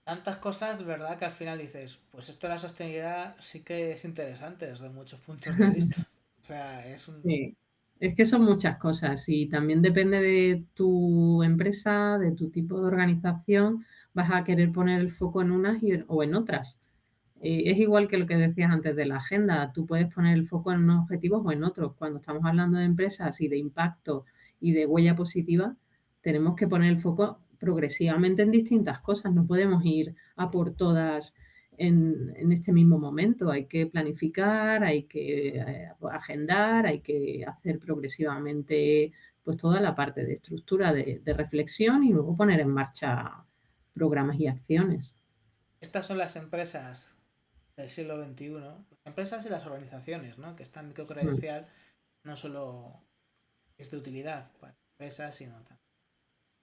Tantas cosas, ¿verdad? Que al final dices, pues esto de la sostenibilidad sí que es interesante desde muchos puntos de vista. O sea, es un... Sí, es que son muchas cosas y también depende de tu empresa, de tu tipo de organización, vas a querer poner el foco en unas o en otras. Es igual que lo que decías antes de la agenda, tú puedes poner el foco en unos objetivos o en otros. Cuando estamos hablando de empresas y de impacto y de huella positiva, tenemos que poner el foco progresivamente en distintas cosas, no podemos ir a por todas en este mismo momento. Hay que planificar, hay que agendar, hay que hacer progresivamente pues toda la parte de estructura de reflexión y luego poner en marcha programas y acciones. Estas son las empresas del siglo XXI, las empresas y las organizaciones, ¿no? Que esta Mm, microcredencial no solo es de utilidad para empresas, sino también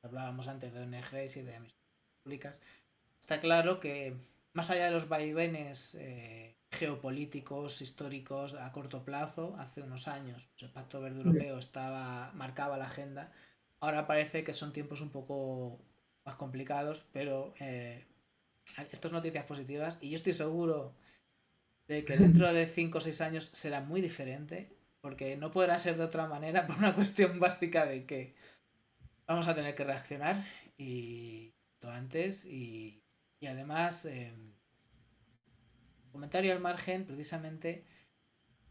hablábamos antes de ONGs y de administraciones públicas. Está claro que más allá de los vaivenes geopolíticos, históricos a corto plazo, hace unos años pues el Pacto Verde mm. Europeo marcaba la agenda. Ahora parece que son tiempos un poco más complicados, pero esto es noticias positivas y yo estoy seguro de que dentro de 5 o 6 años será muy diferente, porque no podrá ser de otra manera por una cuestión básica de que vamos a tener que reaccionar y todo antes y además comentario al margen precisamente,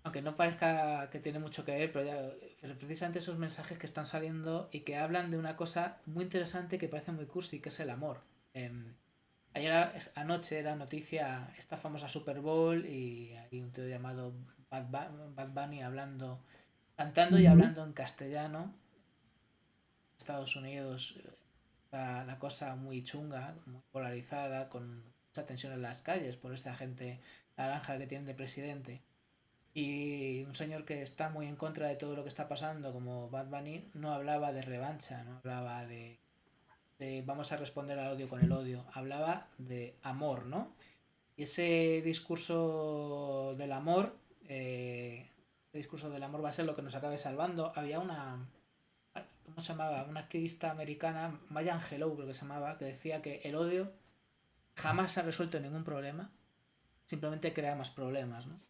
aunque no parezca que tiene mucho que ver, pero precisamente esos mensajes que están saliendo y que hablan de una cosa muy interesante que parece muy cursi, que es el amor. Anoche era noticia esta famosa Super Bowl y hay un tío llamado Bad Bunny cantando y Ujú. hablando en castellano. Estados Unidos está la cosa muy chunga, muy polarizada, con mucha tensión en las calles por esta gente naranja que tienen de presidente. Y un señor que está muy en contra de todo lo que está pasando, como Bad Bunny, no hablaba de revancha, no hablaba de vamos a responder al odio con el odio, hablaba de amor, ¿no? Y ese discurso del amor va a ser lo que nos acabe salvando. Había ¿cómo se llamaba? Una activista americana, Maya Angelou creo que se llamaba, que decía que el odio jamás ha resuelto ningún problema, simplemente crea más problemas, ¿no?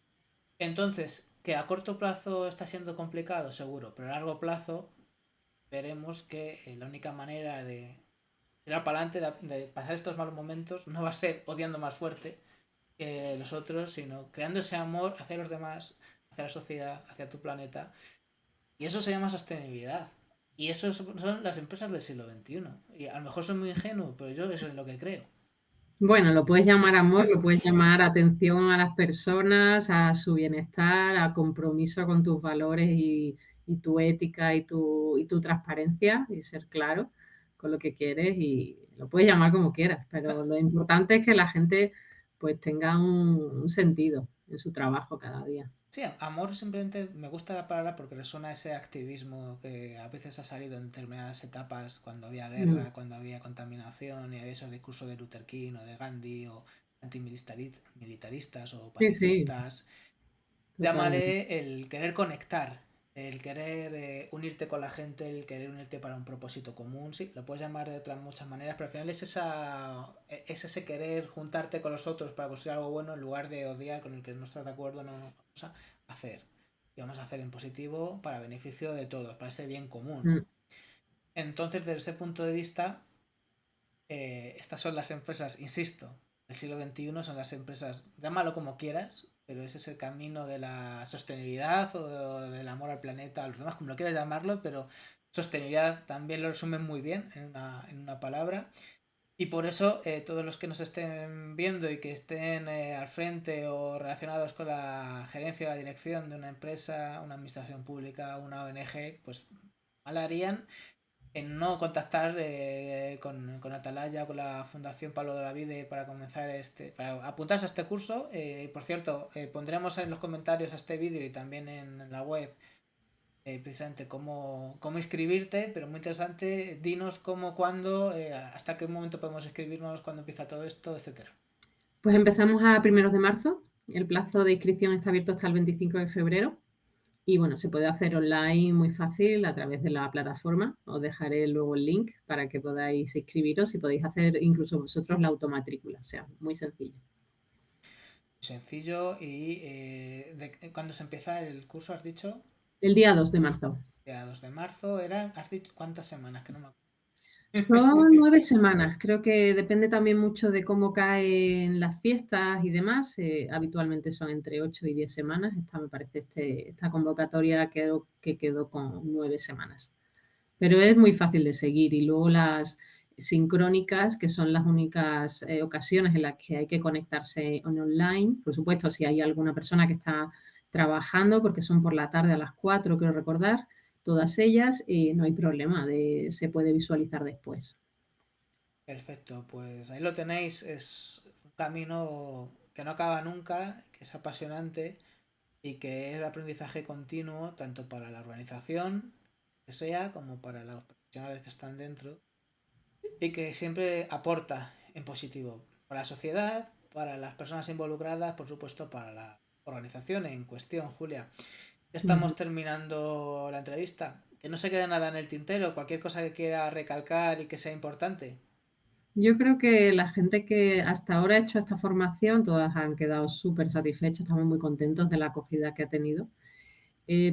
Entonces, que a corto plazo está siendo complicado, seguro, pero a largo plazo veremos que la única manera de tirar para adelante, de pasar estos malos momentos, no va a ser odiando más fuerte, los otros, sino creando ese amor hacia los demás, hacia la sociedad, hacia tu planeta. Y eso se llama sostenibilidad. Y eso son las empresas del siglo XXI. Y a lo mejor soy muy ingenuo, pero yo eso es lo que creo. Bueno, lo puedes llamar amor, lo puedes llamar atención a las personas, a su bienestar, a compromiso con tus valores y tu ética y tu transparencia y ser claro con lo que quieres y lo puedes llamar como quieras, pero lo importante es que la gente pues tenga un sentido en su trabajo cada día. Sí, amor simplemente me gusta la palabra porque resuena ese activismo que a veces ha salido en determinadas etapas cuando había Mm, guerra, cuando había contaminación y había esos discursos de Luther King o de Gandhi o antimilitaristas o sí, sí, pacifistas. totalmente. Llámale el querer conectar, el querer unirte con la gente, el querer unirte para un propósito común, sí, lo puedes llamar de otras muchas maneras, pero al final es ese querer juntarte con los otros para construir algo bueno en lugar de odiar con el que no estás de acuerdo, no vamos a hacer. Y vamos a hacer en positivo para beneficio de todos, para ese bien común. Mm. Entonces, desde este punto de vista, estas son las empresas, insisto, del siglo XXI son las empresas, llámalo como quieras, pero ese es el camino de la sostenibilidad o del amor al planeta, a los demás, como lo quieras llamarlo, pero sostenibilidad también lo resumen muy bien en una palabra. Y por eso todos los que nos estén viendo y que estén al frente o relacionados con la gerencia o la dirección de una empresa, una administración pública, una ONG, pues mal harían en no contactar con Atalaya, con la Fundación Pablo de la Vide para comenzar para apuntarse a este curso. Por cierto, pondremos en los comentarios a este vídeo y también en la web precisamente cómo inscribirte, pero muy interesante. Dinos cómo, cuándo, hasta qué momento podemos inscribirnos, cuándo empieza todo esto, etcétera. Pues empezamos a primeros de marzo. El plazo de inscripción está abierto hasta el 25 de febrero. Y bueno, se puede hacer online muy fácil a través de la plataforma. Os dejaré luego el link para que podáis inscribiros y podéis hacer incluso vosotros la automatrícula. O sea, muy sencillo. Sencillo y ¿cuándo se empieza el curso? ¿Has dicho? El día 2 de marzo. Ya 2 de marzo, ¿has dicho cuántas semanas? Que no me acuerdo. Son 9 semanas. Creo que depende también mucho de cómo caen las fiestas y demás. Habitualmente son entre 8 y 10 semanas. Esta me parece, esta convocatoria que quedó con 9 semanas. Pero es muy fácil de seguir y luego las sincrónicas, que son las únicas ocasiones en las que hay que conectarse en online. Por supuesto, si hay alguna persona que está trabajando, porque son por la tarde a las 4, quiero recordar, todas ellas, no hay problema, se puede visualizar después. Perfecto, pues ahí lo tenéis, es un camino que no acaba nunca, que es apasionante y que es de aprendizaje continuo tanto para la organización que sea como para los profesionales que están dentro y que siempre aporta en positivo para la sociedad, para las personas involucradas, por supuesto para la organización en cuestión, Julia. Ya estamos Ujú. terminando la entrevista. Que no se quede nada en el tintero, cualquier cosa que quiera recalcar y que sea importante. Yo creo que la gente que hasta ahora ha hecho esta formación, todas han quedado súper satisfechas, estamos muy contentos de la acogida que ha tenido.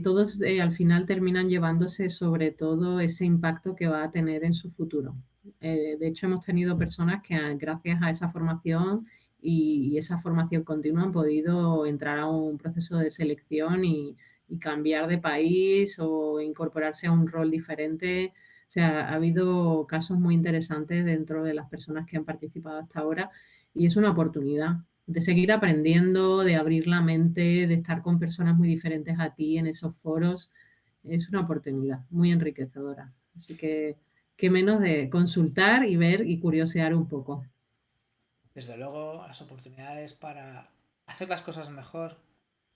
Todos al final terminan llevándose sobre todo ese impacto que va a tener en su futuro. De hecho, hemos tenido personas que gracias a esa formación y esa formación continua han podido entrar a un proceso de selección y cambiar de país o incorporarse a un rol diferente. O sea, ha habido casos muy interesantes dentro de las personas que han participado hasta ahora y es una oportunidad de seguir aprendiendo, de abrir la mente, de estar con personas muy diferentes a ti en esos foros. Es una oportunidad muy enriquecedora. Así que, qué menos de consultar y ver y curiosear un poco. Desde luego, las oportunidades para hacer las cosas mejor,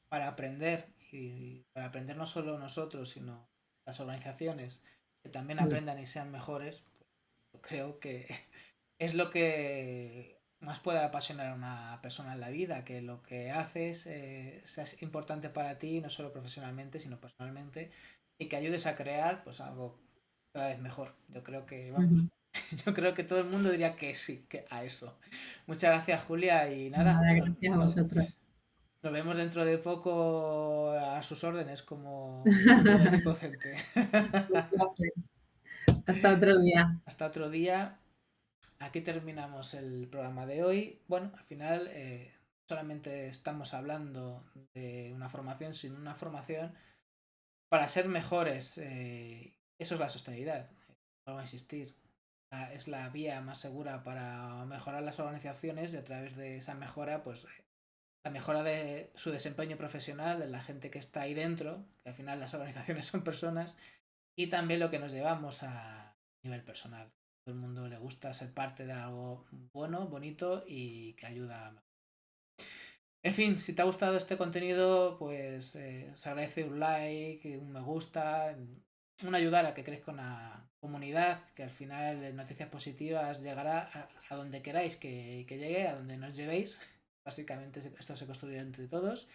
para aprender y para aprender no solo nosotros, sino las organizaciones que también Mm. aprendan y sean mejores, pues, yo creo que es lo que más puede apasionar a una persona en la vida, que lo que haces sea importante para ti, no solo profesionalmente, sino personalmente, y que ayudes a crear pues algo cada vez mejor. Yo creo que, vamos, Ujú. yo creo que todo el mundo diría que sí, que a eso. Muchas gracias, Julia, y nada, Nada, gracias a vosotros. nos vemos dentro de poco a sus órdenes como equipo docente. Un placer. Hasta otro día. Hasta otro día. Aquí terminamos el programa de hoy. Bueno, al final solamente estamos hablando de una formación, sino una formación para ser mejores. Eso es la sostenibilidad. Vuelvo a insistir. Es la vía más segura para mejorar las organizaciones y a través de esa mejora, pues la mejora de su desempeño profesional, de la gente que está ahí dentro, que al final las organizaciones son personas, y también lo que nos llevamos a nivel personal. A todo el mundo le gusta ser parte de algo bueno, bonito y que ayuda a... En fin, si te ha gustado este contenido, pues se agradece un like, un me gusta, un ayudar a que crezca una comunidad, que al final Noticias Positivas llegará a donde queráis que llegue, a donde nos llevéis. Básicamente esto se construye entre todos.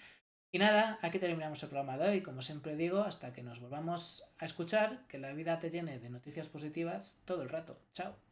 Y nada, aquí terminamos el programa de hoy. Como siempre digo, hasta que nos volvamos a escuchar, que la vida te llene de noticias positivas todo el rato. Chao.